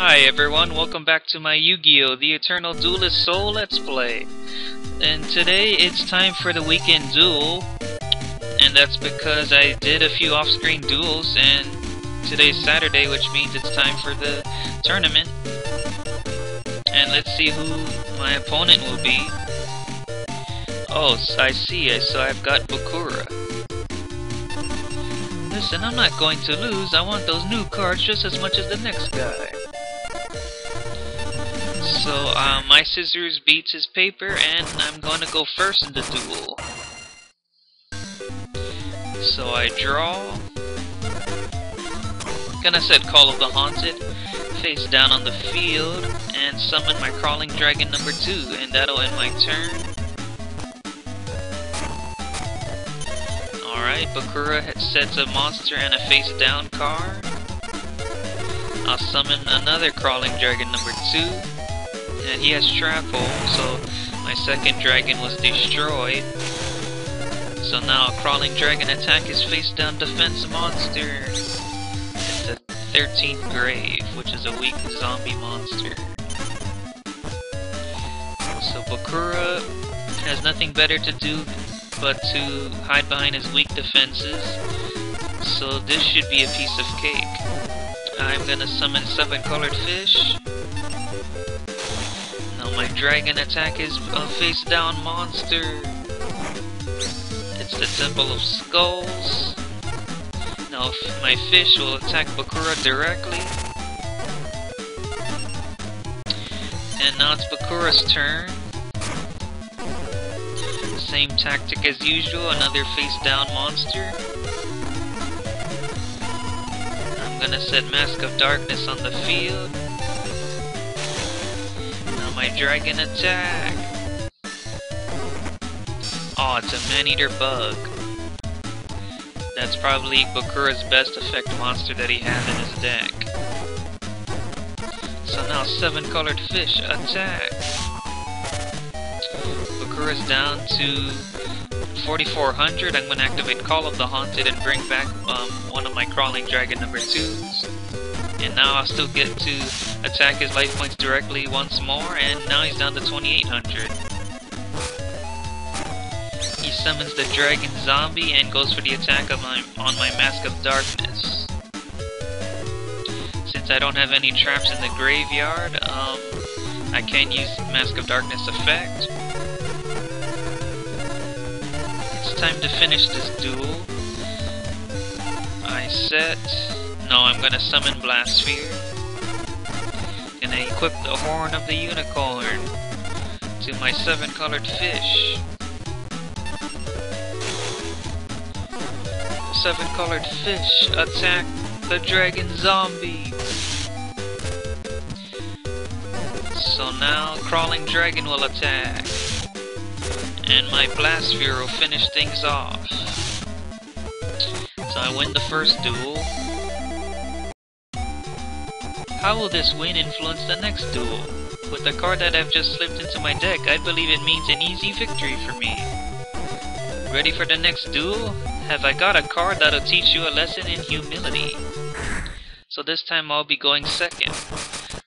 Hi everyone, welcome back to my Yu-Gi-Oh! The Eternal Duelist Soul Let's Play. And today it's time for the weekend duel. And that's because I did a few off-screen duels and today's Saturday, which means it's time for the tournament. And let's see who my opponent will be. Oh, I see, so I've got Bakura. Listen, I'm not going to lose. I want those new cards just as much as the next guy. So, my scissors beats his paper, and I'm going to go first in the duel. So I draw. Gonna set Call of the Haunted, face down on the field, and summon my Crawling Dragon number 2, and that'll end my turn. Alright, Bakura sets a monster and a face down card. I'll summon another Crawling Dragon number 2. And he has Trap Hole, so my second dragon was destroyed. So now Crawling Dragon attack his face down defense monster. It's the 13th Grave, which is a weak zombie monster. So Bakura has nothing better to do but to hide behind his weak defenses. So this should be a piece of cake. I'm gonna summon 7 colored fish. My dragon attack is a face down monster. It's the Temple of Skulls. Now my fish will attack Bakura directly. And now it's Bakura's turn. Same tactic as usual, another face down monster. I'm gonna set Mask of Darkness on the field. My dragon attack! Oh, it's a man-eater bug. That's probably Bakura's best effect monster that he has in his deck. So now 7 colored fish attack! Bakura's down to 4400. I'm going to activate Call of the Haunted and bring back one of my Crawling Dragon number 2s. And now I'll still get to attack his life points directly once more, and now he's down to 2800. He summons the Dragon Zombie and goes for the attack on my Mask of Darkness. Since I don't have any traps in the graveyard, I can't use Mask of Darkness effect. It's time to finish this duel. I set... No, I'm gonna summon Blastsphere. Gonna equip the Horn of the Unicorn to my 7 colored fish. 7 colored fish attack the Dragon Zombie. So now Crawling Dragon will attack. And my Blastsphere will finish things off. So I win the first duel. How will this win influence the next duel? With the card that I've just slipped into my deck, I believe it means an easy victory for me. Ready for the next duel? Have I got a card that'll teach you a lesson in humility? So this time I'll be going second.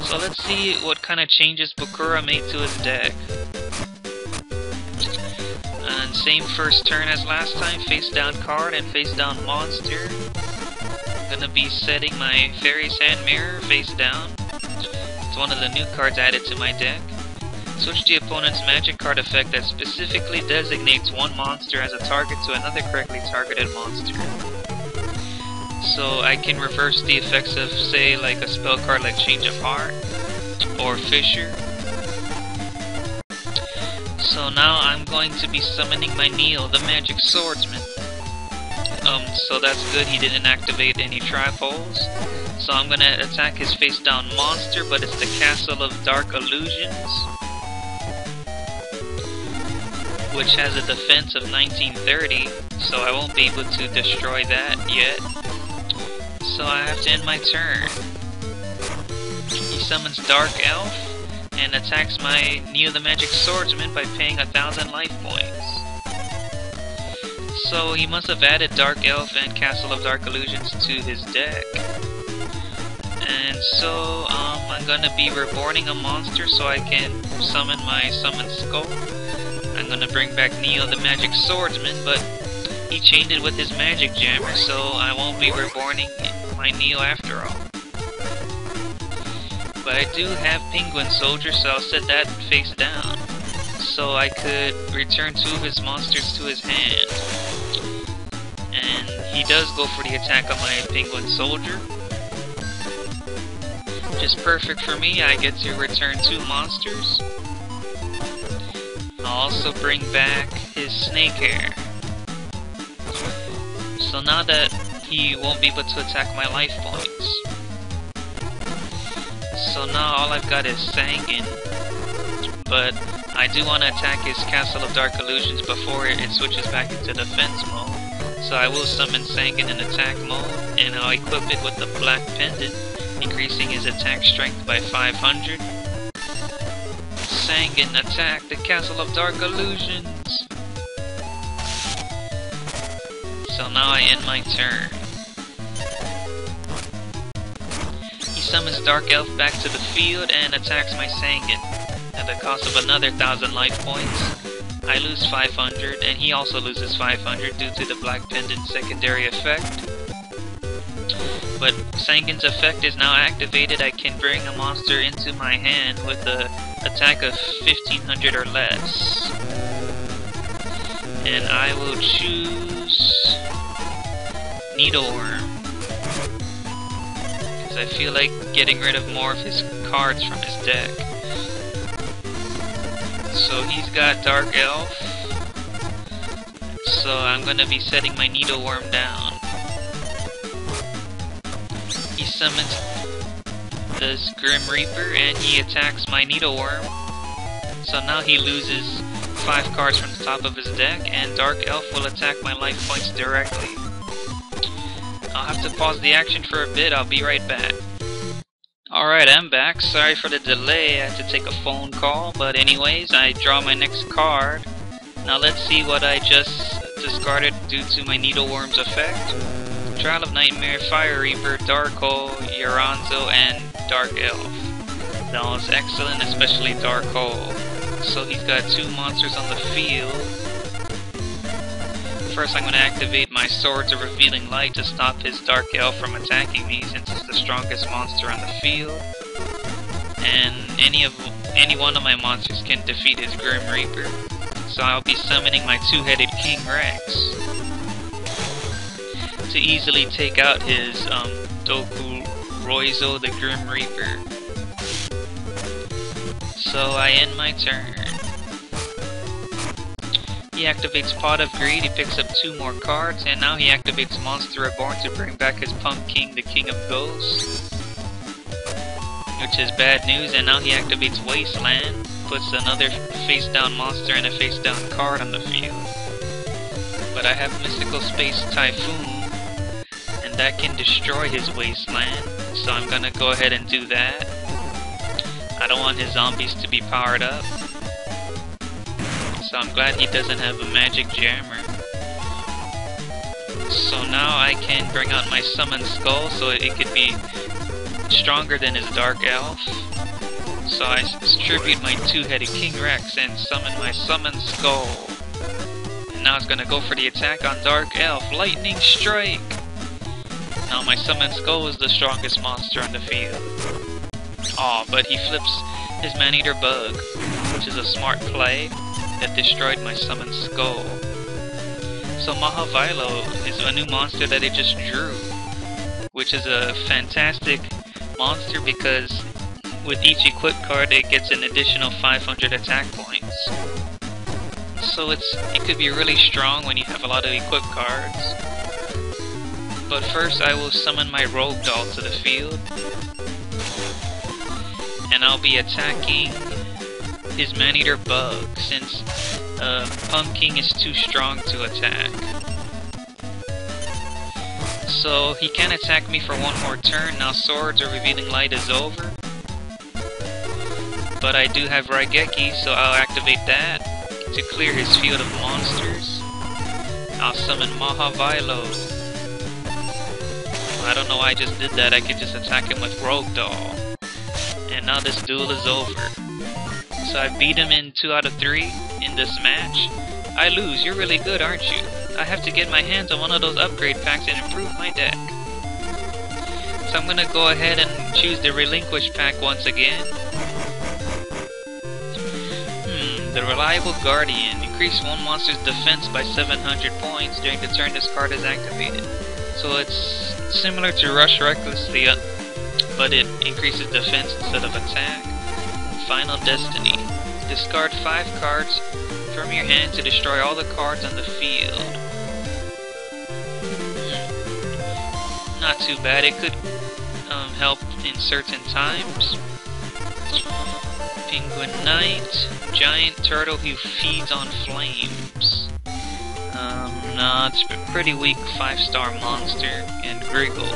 So let's see what kind of changes Bakura made to his deck. And same first turn as last time, face down card and face down monster. Gonna be setting my Fairy's Hand Mirror face down. It's one of the new cards added to my deck. Switch the opponent's magic card effect that specifically designates one monster as a target to another correctly targeted monster. So I can reverse the effects of, say, like a spell card like Change of Heart or Fissure. So now I'm going to be summoning my Neil, the Magic Swordsman. So that's good, he didn't activate any trap holes. So I'm gonna attack his face down monster, but it's the Castle of Dark Illusions, which has a defense of 1930, so I won't be able to destroy that yet. So I have to end my turn. He summons Dark Elf and attacks my Neo the Magic Swordsman by paying 1000 life points. So he must have added Dark Elf and Castle of Dark Illusions to his deck. And so I'm I'm gonna be reborning a monster so I can summon my Summon Skull. I'm gonna bring back Neo the Magic Swordsman, but he chained it with his Magic Jammer, so I won't be reborning my Neo after all. But I do have Penguin Soldier, so I'll set that face down, so I could return 2 of his monsters to his hand. And he does go for the attack on my Penguin Soldier, which is perfect for me. I get to return 2 monsters. I'll also bring back his Snake Hair. So now that he won't be able to attack my life points. So now all I've got is Sangan. But I do want to attack his Castle of Dark Illusions before it switches back into defense mode. So I will summon Sangan in attack mode, and I'll equip it with the Black Pendant, increasing his attack strength by 500. Sangan, attack the Castle of Dark Illusions! So now I end my turn. He summons Dark Elf back to the field and attacks my Sangan at the cost of another 1000 life points. I lose 500 and he also loses 500 due to the Black Pendant secondary effect. But Sangan's effect is now activated. I can bring a monster into my hand with an attack of 1500 or less. And I will choose Needleworm, because I feel like getting rid of more of his cards from his deck. So he's got Dark Elf, so I'm gonna be setting my Needleworm down. He summons this Grim Reaper and he attacks my Needleworm. So now he loses 5 cards from the top of his deck, and Dark Elf will attack my life points directly. I'll have to pause the action for a bit. I'll be right back. Alright, I'm back. Sorry for the delay. I had to take a phone call. But anyways, I draw my next card. Now let's see what I just discarded due to my Needleworm's effect. Trial of Nightmare, Fire Reaper, Dark Hole, Yoranzo, and Dark Elf. That was excellent, especially Dark Hole. So he's got 2 monsters on the field. First I'm going to activate my Swords of Revealing Light to stop his Dark Elf from attacking me, since it's the strongest monster on the field. And any one of my monsters can defeat his Grim Reaper. So I'll be summoning my 2-headed King Rex to easily take out his Doku Roizo the Grim Reaper. So I end my turn. He activates Pot of Greed, he picks up 2 more cards, and now he activates Monster Reborn to bring back his Pumpkin, the King of Ghosts. Which is bad news, and now he activates Wasteland, puts another face-down monster and a face-down card on the field. But I have Mystical Space Typhoon, and that can destroy his Wasteland, so I'm gonna go ahead and do that. I don't want his zombies to be powered up. So I'm glad he doesn't have a Magic Jammer. So now I can bring out my Summon Skull so it could be stronger than his Dark Elf. So I distribute my 2-headed King Rex and summon my Summon Skull. And now it's gonna go for the attack on Dark Elf. Lightning Strike! Now my Summon Skull is the strongest monster on the field. Aw, but he flips his Man-Eater Bug, which is a smart play that destroyed my Summon Skull. So Mahavilo is a new monster that it just drew, which is a fantastic monster because with each equipped card it gets an additional 500 attack points. So it could be really strong when you have a lot of equipped cards. But first I will summon my Rogue Doll to the field, and I'll be attacking his Man-Eater Bug, since Pumpkin is too strong to attack. So he can attack me for 1 more turn. Now Swords of Revealing Light is over. But I do have Raigeki, so I'll activate that to clear his field of monsters. I'll summon Mahavilo. I don't know why I just did that. I could just attack him with Rogue Doll. And now this duel is over. So I beat him in 2 out of 3 in this match. I lose, you're really good, aren't you? I have to get my hands on one of those upgrade packs and improve my deck. So I'm gonna go ahead and choose the Relinquish pack once again. The Reliable Guardian. Increase one monster's defense by 700 points during the turn this card is activated. So it's similar to Rush Recklessly, but it increases defense instead of attack. Final Destiny. Discard 5 cards from your hand to destroy all the cards on the field. Not too bad. It could help in certain times. Penguin Knight. Giant turtle who feeds on flames. No, it's a pretty weak 5-star monster. And Griggle.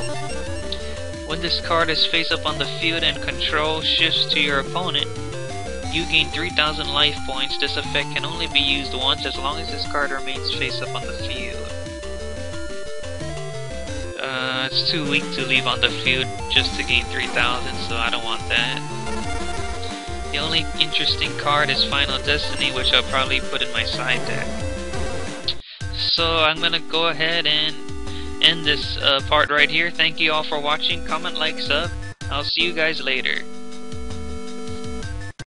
When this card is face up on the field and control shifts to your opponent, you gain 3,000 life points. This effect can only be used once as long as this card remains face up on the field. It's too weak to leave on the field just to gain 3,000, so I don't want that. The only interesting card is Final Destiny, which I'll probably put in my side deck. So I'm gonna go ahead and end this part right here. Thank you all for watching. Comment, like, sub. I'll see you guys later.